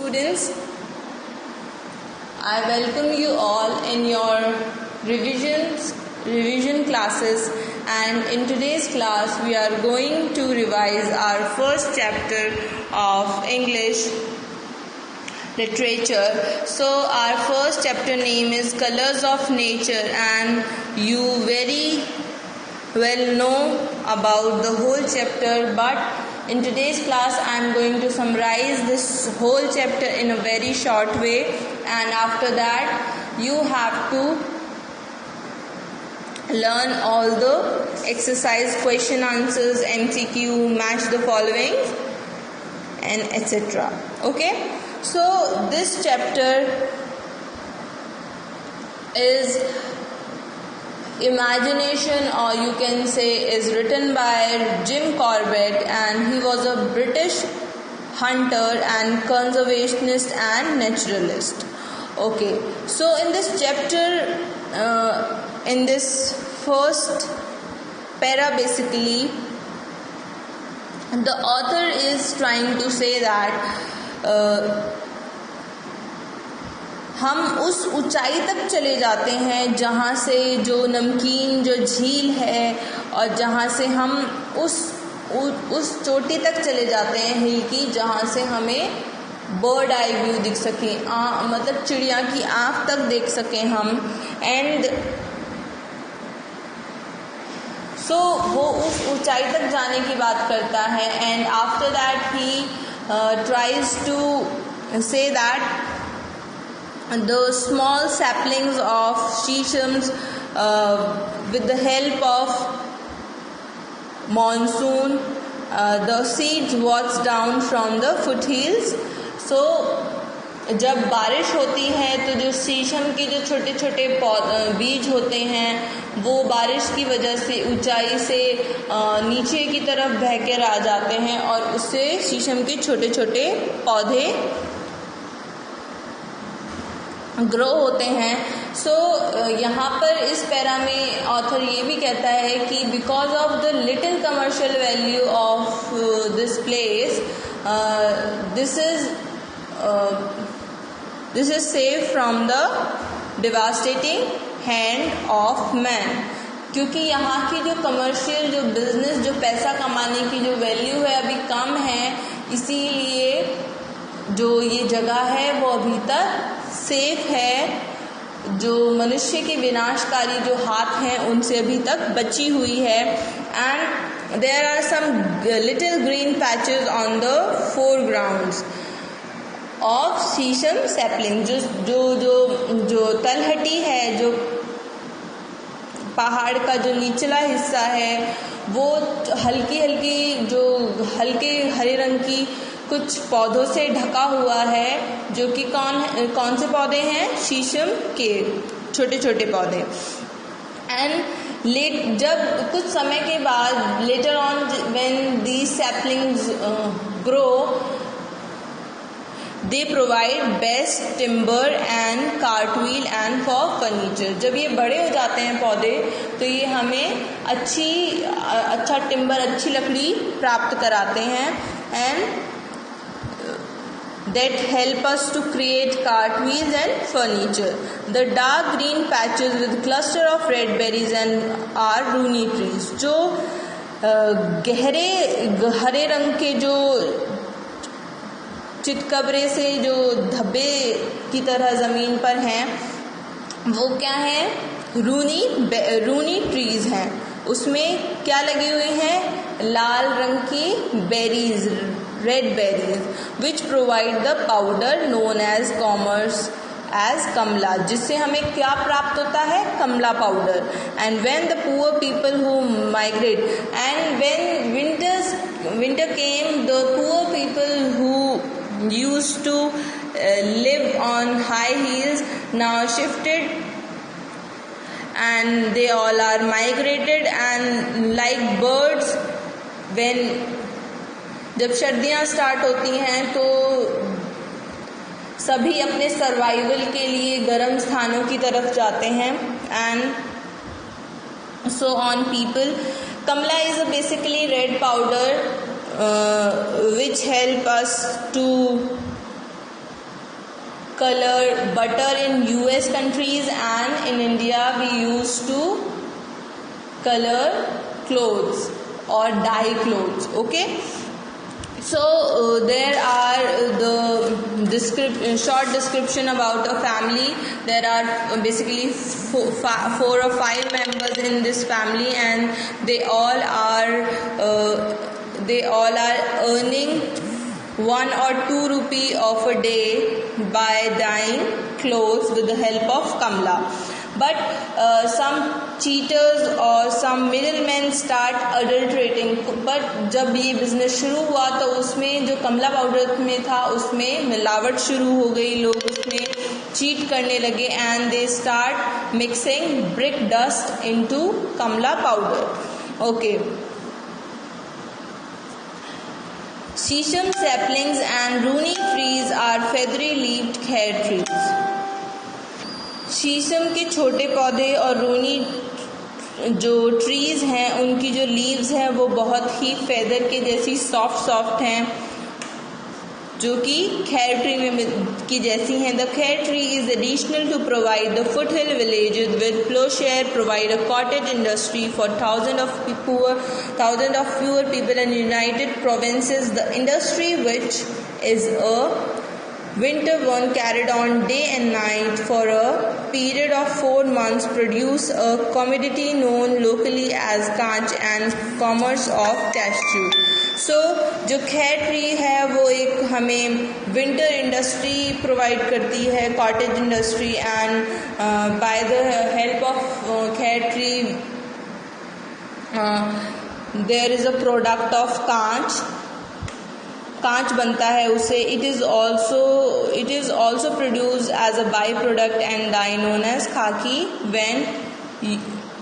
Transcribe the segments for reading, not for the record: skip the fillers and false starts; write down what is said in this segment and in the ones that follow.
students, I welcome you all in your revision classes, and in today's class we are going to revise our first chapter of English literature. So our first chapter name is Colors of Nature, and you very well know about the whole chapter, but in today's class I am going to summarize this whole chapter in a very short way, and after that you have to learn all the exercise, question answers, MCQ, match the following, and etc. Okay, so this chapter is Imagination, or you can say is written by Jim Corbett, and he was a British hunter and conservationist and naturalist. Okay, so in this chapter, in this first para, basically the author is trying to say that हम उस ऊंचाई तक चले जाते हैं जहाँ से जो नमकीन जो झील है, और जहाँ से हम उस चोटी तक चले जाते हैं हिल की, जहाँ से हमें बर्ड आई व्यू दिख सके, मतलब चिड़िया की आँख तक देख सकें हम. एंड सो वो उस ऊंचाई तक जाने की बात करता है. And after that he tries to say that the small saplings of shishams with the help of monsoon, the seeds wash down from the foothills. So जब बारिश होती है तो जो शीशम के जो छोटे छोटे बीज होते हैं वो बारिश की वजह से ऊंचाई से नीचे की तरफ बहकर आ जाते हैं, और उससे शीशम के छोटे छोटे पौधे ग्रो होते हैं. सो यहाँ पर इस पैरा में ऑथर ये भी कहता है कि because of the little commercial value of this place, this is safe from the devastating hand of man. क्योंकि यहाँ की जो कमर्शियल जो बिजनेस, जो पैसा कमाने की जो वैल्यू है अभी कम है, इसीलिए जो ये जगह है वो अभी तक सेफ है, जो मनुष्य के विनाशकारी जो हाथ हैं उनसे अभी तक बची हुई है. And there are some little green patches on the foregrounds of shisham sapling. जो तलहटी है, जो पहाड़ का जो निचला हिस्सा है वो हल्के हरे रंग की कुछ पौधों से ढका हुआ है, जो कि कौन से पौधे हैं? शीशम के छोटे छोटे पौधे. एंड जब कुछ समय के बाद later on when these saplings grow, they provide best timber and cartwheel and for furniture. जब ये बड़े हो जाते हैं पौधे तो ये हमें अच्छा टिम्बर, अच्छी लकड़ी प्राप्त कराते हैं. And that help us to create cartwheels and furniture. The dark green patches with cluster of red berries and are rooney trees. जो गहरे हरे रंग के जो चितकबरे से जो धब्बे की तरह ज़मीन पर हैं वो क्या है? रूनी ट्रीज हैं. उसमें क्या लगी हुई हैं? लाल रंग की berries, red berries, which provide the powder known as kamla, जिससे हमें क्या प्राप्त होता है? कमला powder. And when the poor people who migrate, and when winter came, the poor people who used to live on high hills now shifted, and they all are migrated, and like birds, when जब सर्दियाँ start होती हैं तो सभी अपने survival के लिए गर्म स्थानों की तरफ जाते हैं. And so on people. Kamla is a basically red powder which help us to color butter in US countries, and in India we used to color clothes or dye clothes. Okay, so there are the short description about a family. There are basically four or five members in this family, and they all are earning 1 or 2 rupee of a day by dyeing clothes with the help of Kamla. But some cheaters or some middlemen start adulterating. But जब ये business शुरू हुआ तो उसमें जो कमला powder में था उसमें मिलावट शुरू हो गई, लोग उसमें चीट करने लगे, and they start mixing brick dust into kamala powder. Okay. Shisham saplings and Rooney trees are feathery-leaved khair trees. शीशम के छोटे पौधे और रूनी जो ट्रीज़ हैं उनकी जो लीव्स हैं वो बहुत ही फेदर के जैसी सॉफ्ट हैं, जो कि खैर ट्री में की जैसी हैं. The khair tree is additional to provide the foot hill villages with ploughshare, provide a cottage industry for thousand of fewer people in United Provinces. The industry which is a winter one carried on day and night for a period of 4 months produce a commodity known locally as कांच and commerce of cashew. So जो खैर tree है वो एक हमें winter industry provide करती है, cottage industry, and by the help of khair tree there is a product of कांच बनता है उसे. It is also produce as a by product and dye known as khaki when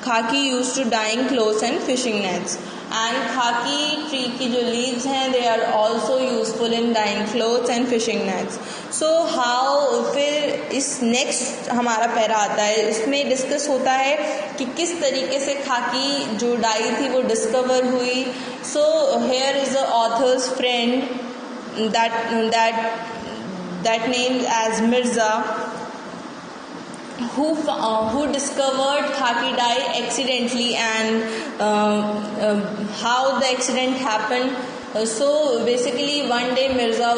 khaki use to dyeing clothes and fishing nets. And khaki tree की जो leaves हैं they are also useful in dyeing clothes and fishing nets. So how, फिर इस next हमारा para आता है, इसमें discuss होता है कि किस तरीके से खाकी जो डाई थी वो डिस्कवर हुई. So here is the author's friend that named as Mirza, who discovered khaki dye accidentally, and how the accident happened. So basically one day Mirza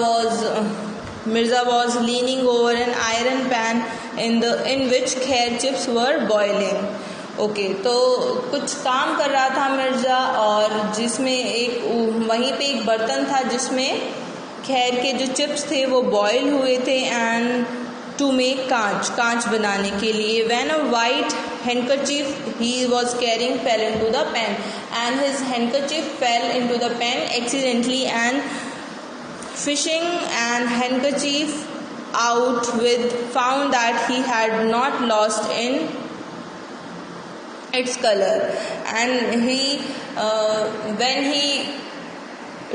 was leaning over an iron pan in which khair chips were boiling. Okay, तो कुछ काम कर रहा था मिर्ज़ा, और जिसमें वहीं पे एक बर्तन था जिसमें खैर के जो चिप्स थे वो बॉयल हुए थे, एंड टू मेक कांच बनाने के लिए. When a white handkerchief he was carrying fail into the pan, and his handkerchief fail into the pan accidentally, and fishing and handkerchief out with found that he had not lost in its color, and he when he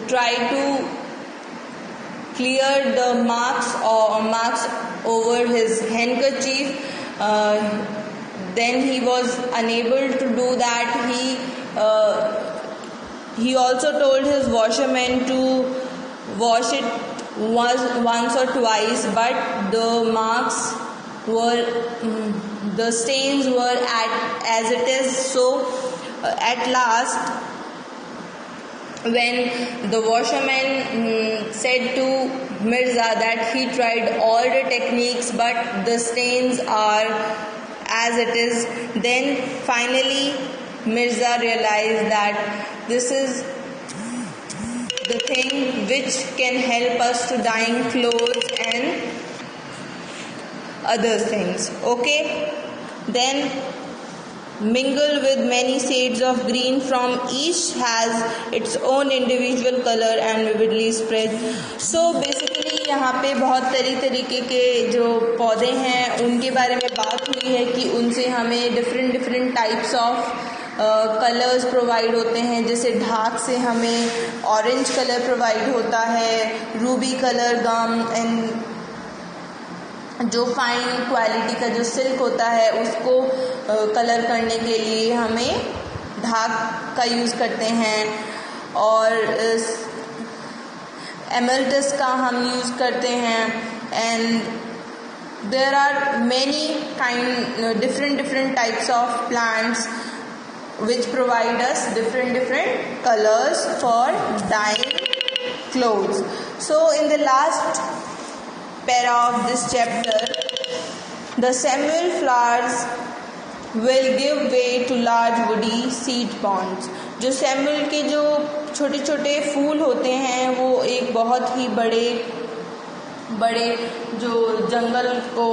tried to clear the marks over his handkerchief, then he was unable to do that. He also told his washerman to wash it once or twice, but the stains were as it is. So at last, when the washerman said to Mirza that he tried all the techniques but the stains are as it is, then finally Mirza realized that this is the thing which can help us to dyeing clothes and other things. Okay, then mingle with many shades of green from each has its own individual color and vividly spread. So basically यहाँ पे बहुत तरीके के जो पौधे हैं उनके बारे में बात हुई है कि उनसे हमें different types of colours provide होते हैं. जैसे ढाक से हमें ऑरेंज कलर प्रोवाइड होता है, रूबी कलर गम, एंड जो फाइन क्वालिटी का जो सिल्क होता है उसको कलर करने के लिए हमें ढाक का यूज़ करते हैं, और एमल्टस का हम यूज़ करते हैं, and there are many different types of plants which provide us different colors for dyeing clothes. So in the last para of this chapter, the samuel flowers will give way to large woody seed ponds. जो Samuel के जो छोटे छोटे फूल होते हैं वो एक बहुत ही बड़े जो जंगल को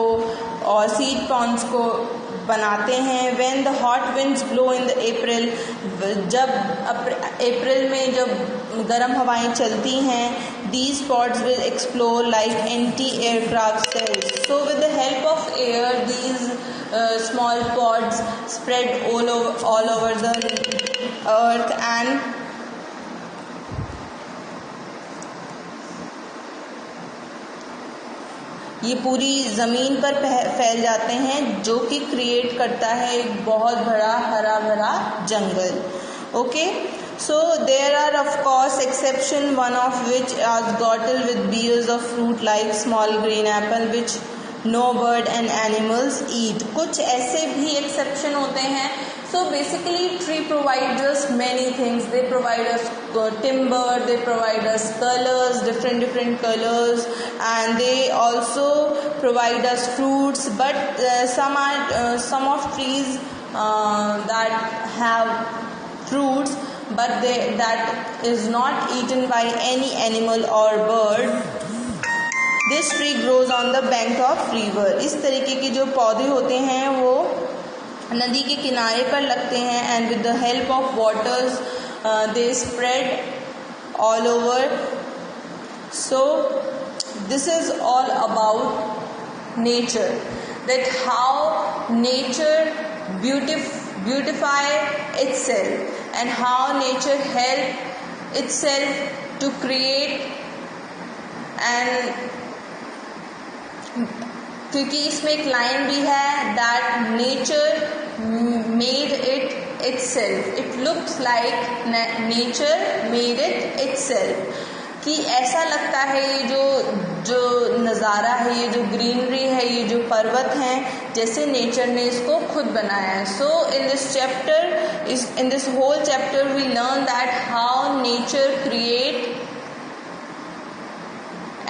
और सीड पॉन्ड्स को बनाते हैं. When the hot winds blow in the April, जब अप्रैल में जब गर्म हवाएं चलती हैं, these pods will explode like anti-aircraft cells. So with the help of air, these small pods spread all over the earth and ये पूरी ज़मीन पर फैल जाते हैं, जो कि क्रिएट करता है एक बहुत बड़ा हरा भरा जंगल. Okay, so there are of course exception, one of which are गॉटल with bears of fruit like small green apple which no bird and animals eat. कुछ ऐसे भी एक्सेप्शन होते हैं. So basically tree provides us many things. They provide us timber, they provide us colors, different colors, and they also provide us fruits. But some of trees that have fruits, but that is not eaten by any animal or bird. This tree grows on the bank of river. इस तरीके के जो पौधे होते हैं वो नदी के किनारे पर लगते हैं. And with the help of waters they spread all over. So this is all about nature, that how nature beautify itself and how nature help itself to create. And क्योंकि इसमें एक लाइन भी है that nature made it itself, it looks like nature made it itself. कि ऐसा लगता है ये जो नज़ारा है, ये जो ग्रीनरी है, ये जो पर्वत हैं, जैसे नेचर ने इसको खुद बनाया है. So in this whole chapter we learn that how nature create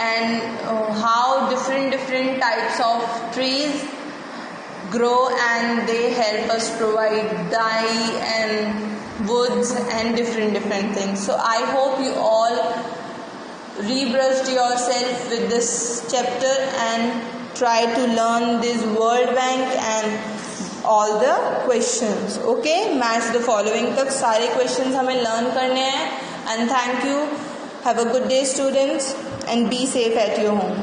and how different types of trees grow, and they help us provide dye and woods and different things. So I hope you all rebrushed yourself with this chapter and try to learn this World Bank and all the questions. Okay, match the following तक सारे questions हमें learn करने हैं. And thank you. Have a good day, students, and be safe at your home.